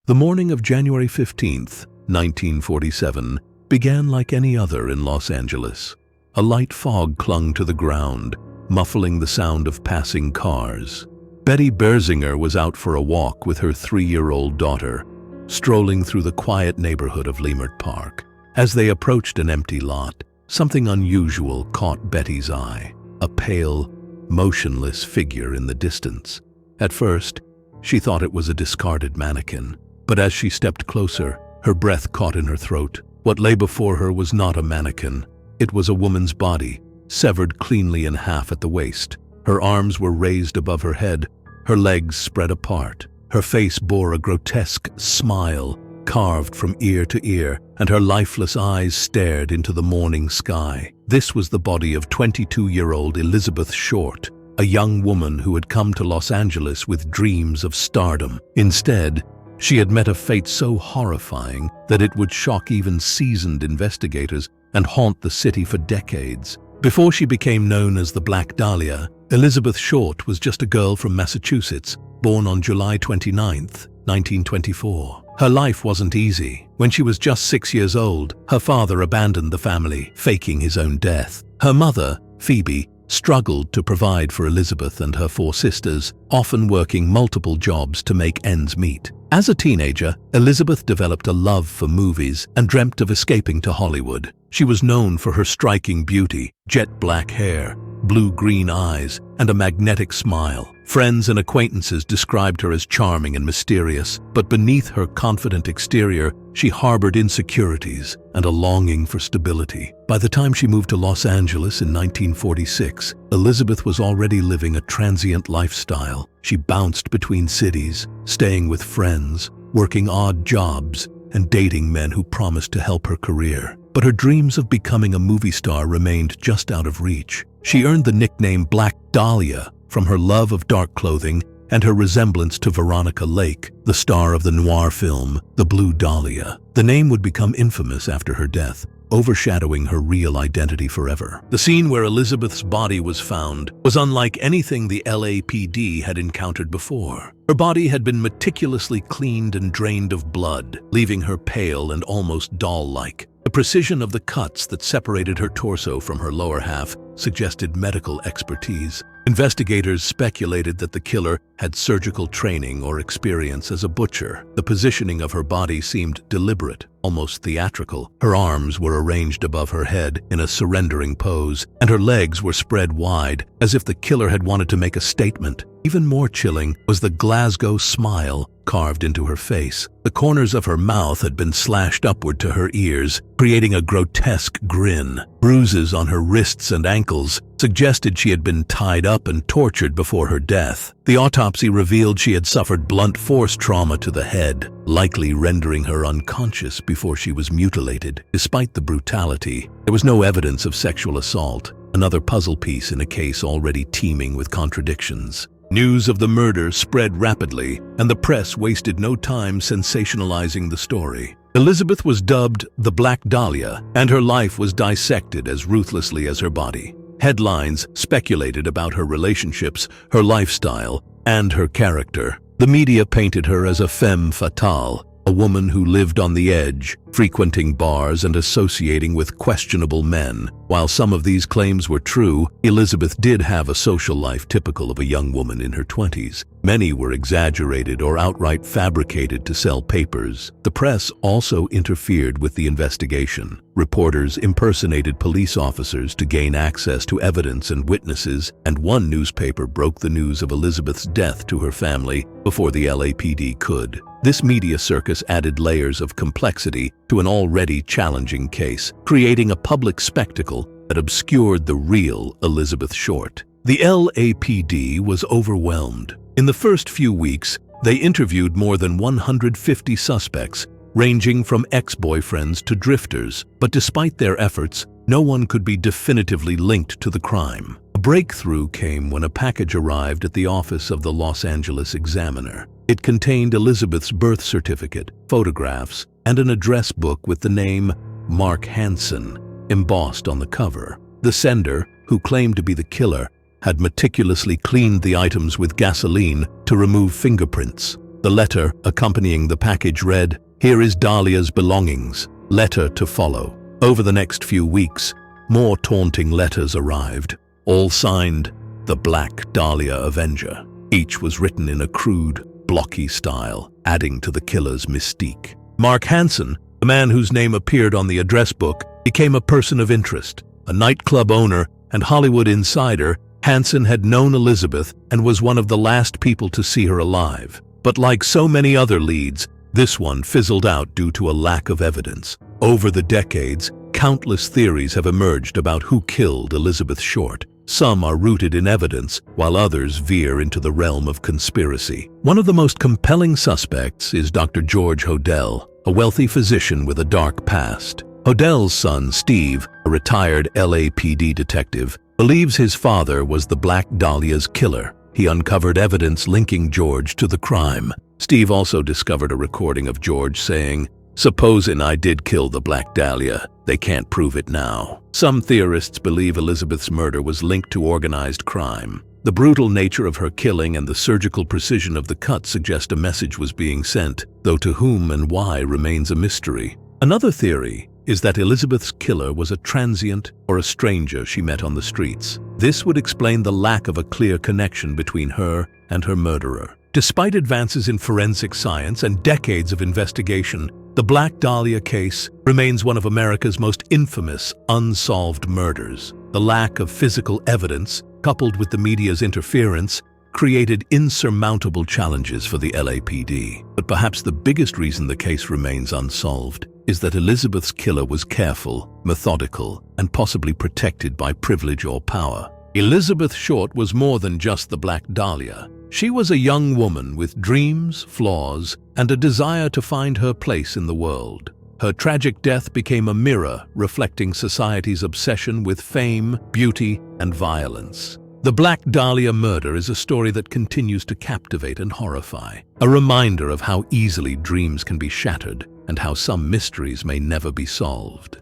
The morning of January 15th, 1947, began like any other in Los Angeles. A light fog clung to the ground, muffling the sound of passing cars. Betty Berzinger was out for a walk with her 3-year-old daughter, strolling through the quiet neighborhood of Leimert Park. As they approached an empty lot, something unusual caught Betty's eye: a pale, motionless figure in the distance. At first, she thought it was a discarded mannequin, but as she stepped closer, her breath caught in her throat. What lay before her was not a mannequin. It was a woman's body, severed cleanly in half at the waist. Her arms were raised above her head, her legs spread apart. Her face bore a grotesque smile, carved from ear to ear, and her lifeless eyes stared into the morning sky. This was the body of 22-year-old Elizabeth Short, a young woman who had come to Los Angeles with dreams of stardom. Instead, she had met a fate so horrifying that it would shock even seasoned investigators and haunt the city for decades. Before she became known as the Black Dahlia, Elizabeth Short was just a girl from Massachusetts, born on July 29, 1924. Her life wasn't easy. When she was just 6 years old, her father abandoned the family, faking his own death. Her mother, Phoebe, struggled to provide for Elizabeth and her 4 sisters, often working multiple jobs to make ends meet. As a teenager, Elizabeth developed a love for movies and dreamt of escaping to Hollywood. She was known for her striking beauty, jet black hair, blue-green eyes, and a magnetic smile. Friends and acquaintances described her as charming and mysterious, but beneath her confident exterior, she harbored insecurities and a longing for stability. By the time she moved to Los Angeles in 1946, Elizabeth was already living a transient lifestyle. She bounced between cities, staying with friends, working odd jobs, and dating men who promised to help her career. But her dreams of becoming a movie star remained just out of reach. She earned the nickname Black Dahlia from her love of dark clothing and her resemblance to Veronica Lake, the star of the noir film The Blue Dahlia. The name would become infamous after her death, overshadowing her real identity forever. The scene where Elizabeth's body was found was unlike anything the LAPD had encountered before. Her body had been meticulously cleaned and drained of blood, leaving her pale and almost doll-like. The precision of the cuts that separated her torso from her lower half suggested medical expertise. Investigators speculated that the killer had surgical training or experience as a butcher. The positioning of her body seemed deliberate, almost theatrical. Her arms were arranged above her head in a surrendering pose, and her legs were spread wide, as if the killer had wanted to make a statement. Even more chilling was the Glasgow smile carved into her face. The corners of her mouth had been slashed upward to her ears, creating a grotesque grin. Bruises on her wrists and ankles suggested she had been tied up and tortured before her death. The autopsy revealed she had suffered blunt force trauma to the head, likely rendering her unconscious before she was mutilated. Despite the brutality, there was no evidence of sexual assault, another puzzle piece in a case already teeming with contradictions. News of the murder spread rapidly, and the press wasted no time sensationalizing the story. Elizabeth was dubbed the Black Dahlia, and her life was dissected as ruthlessly as her body. Headlines speculated about her relationships, her lifestyle, and her character. The media painted her as a femme fatale, a woman who lived on the edge, frequenting bars and associating with questionable men. While some of these claims were true, Elizabeth did have a social life typical of a young woman in her 20s. Many were exaggerated or outright fabricated to sell papers. The press also interfered with the investigation. Reporters impersonated police officers to gain access to evidence and witnesses, and one newspaper broke the news of Elizabeth's death to her family before the LAPD could. This media circus added layers of complexity to an already challenging case, creating a public spectacle that obscured the real Elizabeth Short. The LAPD was overwhelmed. In the first few weeks, they interviewed more than 150 suspects, ranging from ex-boyfriends to drifters. But despite their efforts, no one could be definitively linked to the crime. A breakthrough came when a package arrived at the office of the Los Angeles Examiner. It contained Elizabeth's birth certificate, photographs, and an address book with the name Mark Hansen embossed on the cover. The sender, who claimed to be the killer, had meticulously cleaned the items with gasoline to remove fingerprints. The letter accompanying the package read, "Here is Dahlia's belongings. Letter to follow." Over the next few weeks, more taunting letters arrived, all signed the Black Dahlia Avenger. Each was written in a crude, blocky style, adding to the killer's mystique. Mark Hansen, the man whose name appeared on the address book, became a person of interest. A nightclub owner and Hollywood insider, Hansen had known Elizabeth and was one of the last people to see her alive. But like so many other leads, this one fizzled out due to a lack of evidence. Over the decades, countless theories have emerged about who killed Elizabeth Short. Some are rooted in evidence, while others veer into the realm of conspiracy. One of the most compelling suspects is Dr. George Hodel, a wealthy physician with a dark past. Hodel's son, Steve, a retired LAPD detective, believes his father was the Black Dahlia's killer. He uncovered evidence linking George to the crime. Steve also discovered a recording of George saying, "Supposing I did kill the Black Dahlia, they can't prove it now." Some theorists believe Elizabeth's murder was linked to organized crime. The brutal nature of her killing and the surgical precision of the cut suggest a message was being sent, though to whom and why remains a mystery. Another theory is that Elizabeth's killer was a transient or a stranger she met on the streets. This would explain the lack of a clear connection between her and her murderer. Despite advances in forensic science and decades of investigation, the Black Dahlia case remains one of America's most infamous unsolved murders. The lack of physical evidence, coupled with the media's interference, created insurmountable challenges for the LAPD. But perhaps the biggest reason the case remains unsolved is that Elizabeth's killer was careful, methodical, and possibly protected by privilege or power. Elizabeth Short was more than just the Black Dahlia. She was a young woman with dreams, flaws, and a desire to find her place in the world. Her tragic death became a mirror reflecting society's obsession with fame, beauty, and violence. The Black Dahlia murder is a story that continues to captivate and horrify, a reminder of how easily dreams can be shattered and how some mysteries may never be solved.